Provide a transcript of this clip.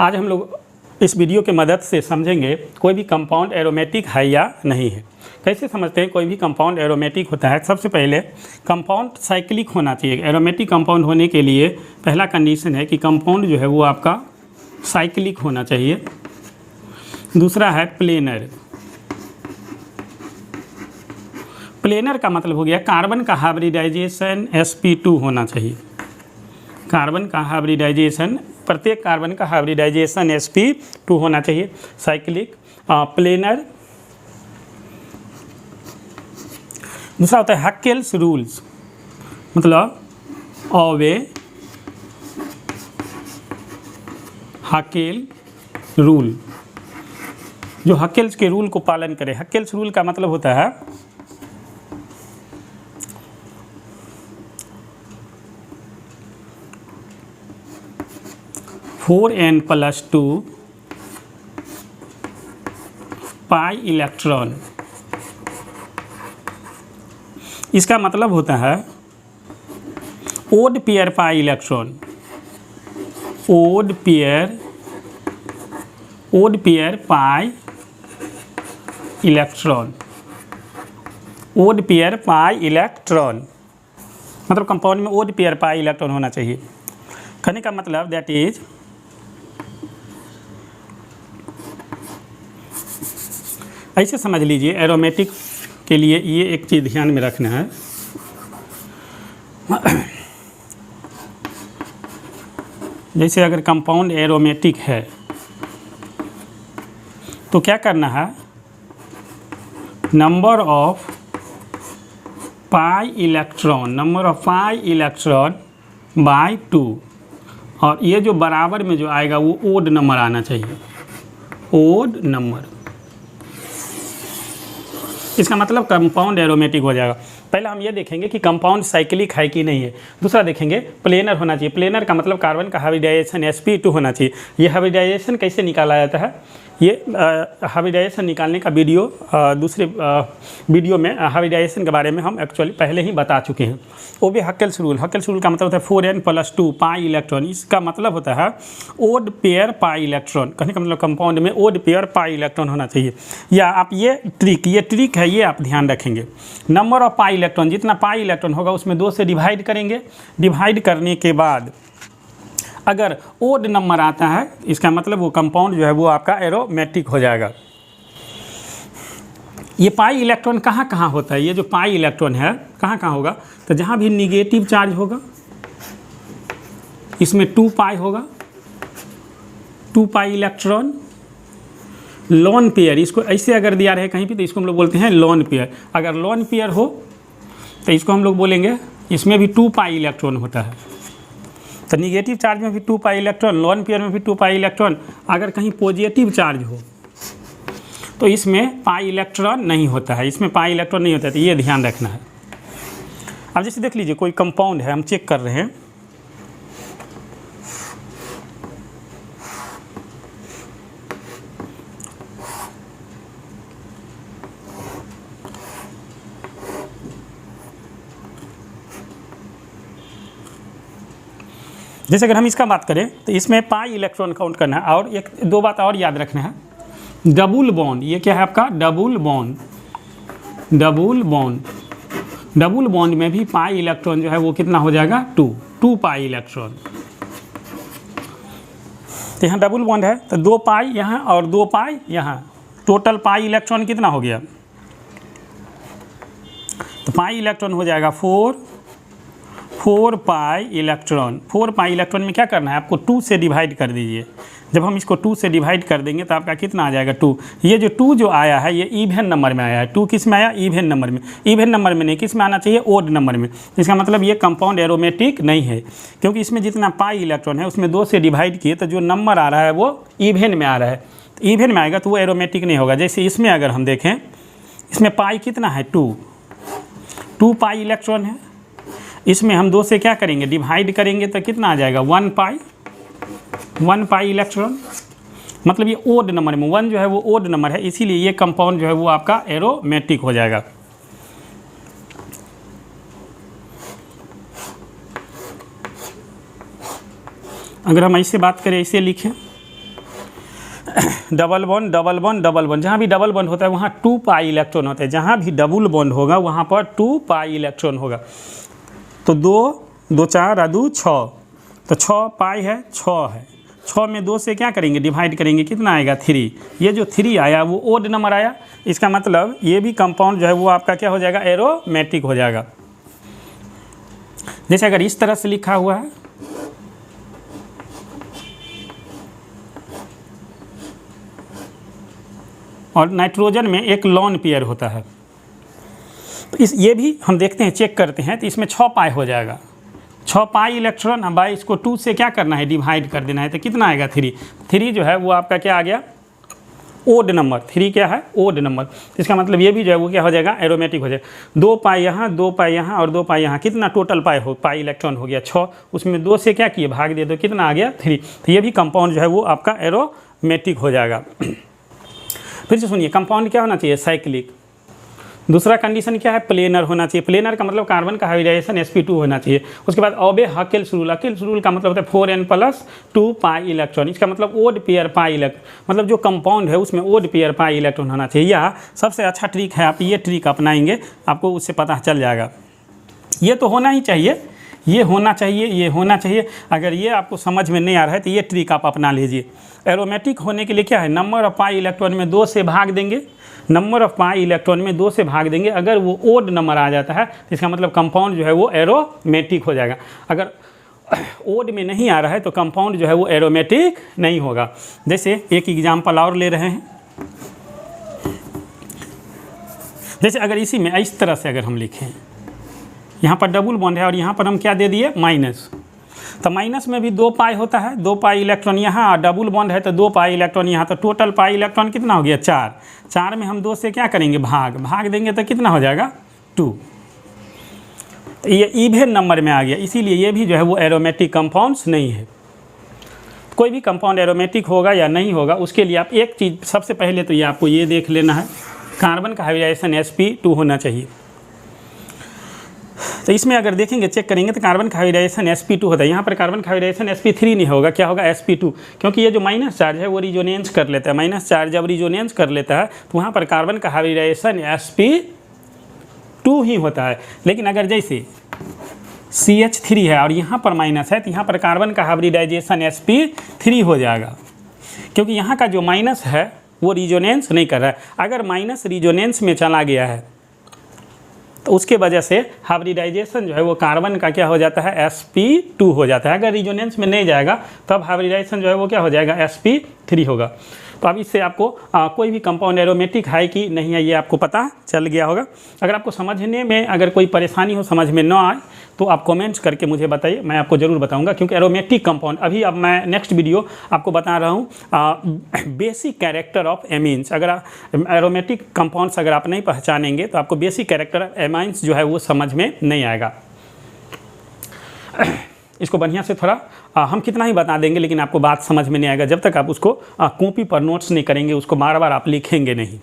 आज हम लोग इस वीडियो के मदद से समझेंगे कोई भी कंपाउंड एरोमेटिक है या नहीं है। कैसे समझते हैं कोई भी कंपाउंड एरोमेटिक होता है? सबसे पहले कंपाउंड साइक्लिक होना चाहिए। एरोमेटिक कंपाउंड होने के लिए पहला कंडीशन है कि कंपाउंड जो है वो आपका साइक्लिक होना चाहिए। दूसरा है प्लेनर। प्लेनर का मतलब हो गया कार्बन का हाइब्रिडाइजेशन sp2 होना चाहिए। कार्बन का हाइब्रिडाइजेशन, प्रत्येक कार्बन का हाइब्रिडाइजेशन sp2 होना चाहिए, साइक्लिक प्लेनर। दूसरा होता है हक्केल्स रूल्स, मतलब ऑवे हक्केल रूल, जो हक्केल्स के रूल को पालन करे। हक्केल्स रूल का मतलब होता है 4n+2 पाई इलेक्ट्रॉन। इसका मतलब होता है odd pair pi electron, odd pair pi electron, odd pair pi electron, मतलब कंपाउंड में ओड पेयर पाई इलेक्ट्रॉन होना चाहिए। कहने का मतलब दैट इज ऐसे समझ लीजिए, एरोमेटिक के लिए ये एक चीज़ ध्यान में रखना है। जैसे अगर कंपाउंड एरोमेटिक है तो क्या करना है, number of pi electron by 2, और ये जो बराबर में जो आएगा वो ओड नंबर आना चाहिए, ओड नंबर। इसका मतलब कंपाउंड एरोमेटिक हो जाएगा। पहला हम ये देखेंगे कि कंपाउंड साइक्लिक है कि नहीं है। दूसरा देखेंगे प्लेनर होना चाहिए। प्लेनर का मतलब कार्बन का हाइब्रिडाइजेशन sp2 होना चाहिए। ये हाइब्रिडाइजेशन कैसे निकाला जाता है, ये हाइब्रिडाइजेशन निकालने का वीडियो दूसरे वीडियो में हाइब्रिडाइजेशन के बारे में हम एक्चुअली पहले ही बता चुके हैं। वो भी हक्केल्स रूल। हक्केल्स रूल का मतलब होता है 4n+2 पाई इलेक्ट्रॉन। इसका मतलब होता है ओड पेयर पाई इलेक्ट्रॉन। कहने का मतलब कंपाउंड में ओड पेयर पाई इलेक्ट्रॉन होना चाहिए। या आप ये ट्रिक है, ये आप ध्यान रखेंगे। नंबर ऑफ पाई इलेक्ट्रॉन, जितना पाई इलेक्ट्रॉन होगा उसमें 2 से डिवाइड करेंगे। डिवाइड करने के बाद अगर ओड नंबर आता है, इसका मतलब वो कंपाउंड जो है वो आपका एरोमेटिक हो जाएगा। ये पाई इलेक्ट्रॉन कहाँ कहाँ होता है? ये जो पाई इलेक्ट्रॉन है कहाँ कहाँ होगा? तो जहाँ भी निगेटिव चार्ज होगा इसमें 2 पाई होगा, 2 पाई इलेक्ट्रॉन। लोन पेयर, इसको ऐसे अगर दिया रहे कहीं भी तो इसको हम लोग बोलते हैं लोन पेयर। अगर लोन पेयर हो तो इसको हम लोग बोलेंगे इसमें भी 2 पाई इलेक्ट्रॉन होता है। तो निगेटिव चार्ज में भी 2 पाई इलेक्ट्रॉन, लोन पेयर में भी 2 पाई इलेक्ट्रॉन। अगर कहीं पॉजिटिव चार्ज हो तो इसमें पाई इलेक्ट्रॉन नहीं होता है, इसमें पाई इलेक्ट्रॉन नहीं होता है। तो ये ध्यान रखना है। अब जैसे देख लीजिए कोई कंपाउंड है, हम चेक कर रहे हैं, जैसे अगर हम इसका बात करें तो इसमें पाई इलेक्ट्रॉन काउंट करना है। और एक 2 बात और याद रखना है, डबल बॉन्ड। ये क्या है आपका? Double bond. डबल बॉन्ड में भी पाई इलेक्ट्रॉन जो है वो कितना हो जाएगा? 2 पाई इलेक्ट्रॉन। तो यहाँ डबल बॉन्ड है तो 2 पाई यहाँ और 2 पाई यहाँ, टोटल पाई इलेक्ट्रॉन कितना हो गया? तो पाई इलेक्ट्रॉन हो जाएगा 4 पाई इलेक्ट्रॉन। 4 पाई इलेक्ट्रॉन में क्या करना है आपको? 2 से डिवाइड कर दीजिए। जब हम इसको 2 से डिवाइड कर देंगे तो आपका कितना आ जाएगा? 2। ये जो 2 जो आया है ये इवन नंबर में आया है। 2 किस में आया? इवन नंबर में। इवन नंबर में नहीं, किस में आना चाहिए? ओड नंबर में। इसका मतलब ये कंपाउंड एरोमेटिक नहीं है, क्योंकि इसमें जितना पाई इलेक्ट्रॉन है उसमें 2 से डिवाइड किए तो जो नंबर आ रहा है वो इवन में आ रहा है। इवन में आएगा तो वो एरोमेटिक नहीं होगा। जैसे इसमें अगर हम देखें, इसमें पाई कितना है? 2 पाई इलेक्ट्रॉन है। इसमें हम 2 से क्या करेंगे? डिवाइड करेंगे तो कितना आ जाएगा? 1 पाई इलेक्ट्रॉन। मतलब ये ओड नंबर में, 1 जो है वो ओड नंबर है, इसीलिए ये कंपाउंड जो है वो आपका एरोमेटिक हो जाएगा। अगर हम ऐसे बात करें, ऐसे लिखें double bond double bond double bond, जहाँ भी डबल बॉन्ड होता है वहाँ 2 पाई इलेक्ट्रॉन होते हैं, जहाँ भी डबल बॉन्ड होगा वहाँ पर 2 पाई इलेक्ट्रॉन होगा। तो 2 4 और 2 6, तो 6 पाई है, 6 है, 6 में 2 से क्या करेंगे डिवाइड करेंगे, कितना आएगा 3। ये जो 3 आया वो ओड नंबर आया, इसका मतलब ये भी कंपाउंड जो है वो आपका क्या हो जाएगा, एरोमेटिक हो जाएगा। जैसे अगर इस तरह से लिखा हुआ है, और नाइट्रोजन में एक लॉन पेयर होता है, तो ये भी हम देखते हैं, चेक करते हैं, तो इसमें 6 पाई हो जाएगा, 6 पाई इलेक्ट्रॉन। हम भाई इसको 2 से क्या करना है, डिवाइड कर देना है, तो कितना आएगा 3 जो है वो आपका क्या आ गया, ओड नंबर। 3 क्या है, ओड नंबर। इसका मतलब ये भी जो है वो क्या हो जाएगा, एरोमेटिक हो जाएगा। 2 पाई यहाँ, 2 पाई यहाँ और 2 पाई यहाँ, कितना टोटल पाई इलेक्ट्रॉन हो गया 6, उसमें 2 से क्या किए भाग दिए, तो कितना आ गया 3। तो ये भी कंपाउंड जो है वो आपका एरोमेटिक हो जाएगा। फिर से सुनिए, कंपाउंड क्या होना चाहिए, साइक्लिक। दूसरा कंडीशन क्या है, प्लेनर होना चाहिए। प्लेनर का मतलब कार्बन का हाइब्रिडाइजेशन sp2 होना चाहिए। उसके बाद ओबे हकेल्स रूल, हकेल्स रूल का मतलब होता है 4n+2 पाई इलेक्ट्रॉन। इसका मतलब ओड पेयर पाई इलेक्ट्रॉन, मतलब जो कंपाउंड है उसमें ओड पेयर पाई इलेक्ट्रॉन होना चाहिए। यह सबसे अच्छा ट्रिक है, आप ये ट्रिक अपनाएंगे आपको उससे पता चल जाएगा। ये तो होना ही चाहिए, ये होना चाहिए, ये होना चाहिए। अगर ये आपको समझ में नहीं आ रहा है तो ये ट्रिक आप अपना लीजिए। एरोमेटिक होने के लिए क्या है, नंबर ऑफ पाई इलेक्ट्रॉन में 2 से भाग देंगे, नंबर ऑफ पाई इलेक्ट्रॉन में 2 से भाग देंगे। अगर वो ओड नंबर आ जाता है तो इसका मतलब कंपाउंड जो है वो एरोमेटिक हो जाएगा। अगर ओड में नहीं आ रहा है तो कंपाउंड जो है वो एरोमेटिक नहीं होगा। जैसे एक एग्जाम्पल और ले रहे हैं, जैसे अगर इसी में इस तरह से अगर हम लिखें, यहाँ पर डबल बॉन्ड है और यहाँ पर हम क्या दे दिए, माइनस, तो माइनस में भी 2 पाई होता है, 2 पाई इलेक्ट्रॉन यहाँ, और डबल बॉन्ड है तो 2 पाई इलेक्ट्रॉन यहाँ, तो टोटल पाई इलेक्ट्रॉन कितना हो गया 4 में हम 2 से क्या करेंगे, भाग देंगे, तो कितना हो जाएगा 2। तो ये इवन नंबर में आ गया, इसीलिए ये भी जो है वो एरोमेटिक कंपाउंड्स नहीं है। कोई भी कंपाउंड एरोमेटिक होगा या नहीं होगा, उसके लिए आप एक चीज़ सबसे पहले तो ये आपको ये देख लेना है, कार्बन का हाइब्रिडाइजेशन sp2 होना चाहिए। तो इसमें अगर देखेंगे, चेक करेंगे तो कार्बन का हाइब्रिडाइजेशन sp2 होता है। यहाँ पर कार्बन का हाइब्रिडाइजेशन sp3 नहीं होगा, क्या होगा sp2, क्योंकि ये जो माइनस चार्ज है वो रिजोनेंस कर लेता है। माइनस चार्ज जब रिजोनेंस कर लेता है तो वहाँ पर कार्बन का हाइब्रिडाइजेशन sp2 ही होता है। लेकिन अगर जैसे CH3 है और यहाँ पर माइनस है, तो यहाँ पर कार्बन का हाइब्रिडाइजेशन sp3 हो जाएगा, क्योंकि यहाँ का जो माइनस है वो रिजोनेंस नहीं कर रहा है। अगर माइनस रिजोनेंस में चला गया है तो उसके वजह से हाइब्रिडाइजेशन जो है वो कार्बन का क्या हो जाता है, sp2 हो जाता है। अगर रिजोनेंस में नहीं जाएगा तब हाइब्रिडाइजेशन जो है वो क्या हो जाएगा, sp3 होगा। तो अब इससे आपको कोई भी कंपाउंड एरोमेटिक है कि नहीं है ये आपको पता चल गया होगा। अगर आपको समझने में अगर कोई परेशानी हो, समझ में ना आए, तो आप कमेंट्स करके मुझे बताइए, मैं आपको ज़रूर बताऊंगा। क्योंकि एरोमेटिक कंपाउंड अभी अब मैं नेक्स्ट वीडियो आपको बता रहा हूँ बेसिक कैरेक्टर ऑफ एमीन्स। अगर एरोमेटिक कंपाउंड्स अगर आप नहीं पहचानेंगे तो आपको बेसिक कैरेक्टर ऑफ एमाइंस जो है वो समझ में नहीं आएगा। इसको बढ़िया से थोड़ा हम कितना ही बता देंगे लेकिन आपको बात समझ में नहीं आएगा जब तक आप उसको कॉपी पर नोट्स नहीं करेंगे, उसको बार बार आप लिखेंगे नहीं।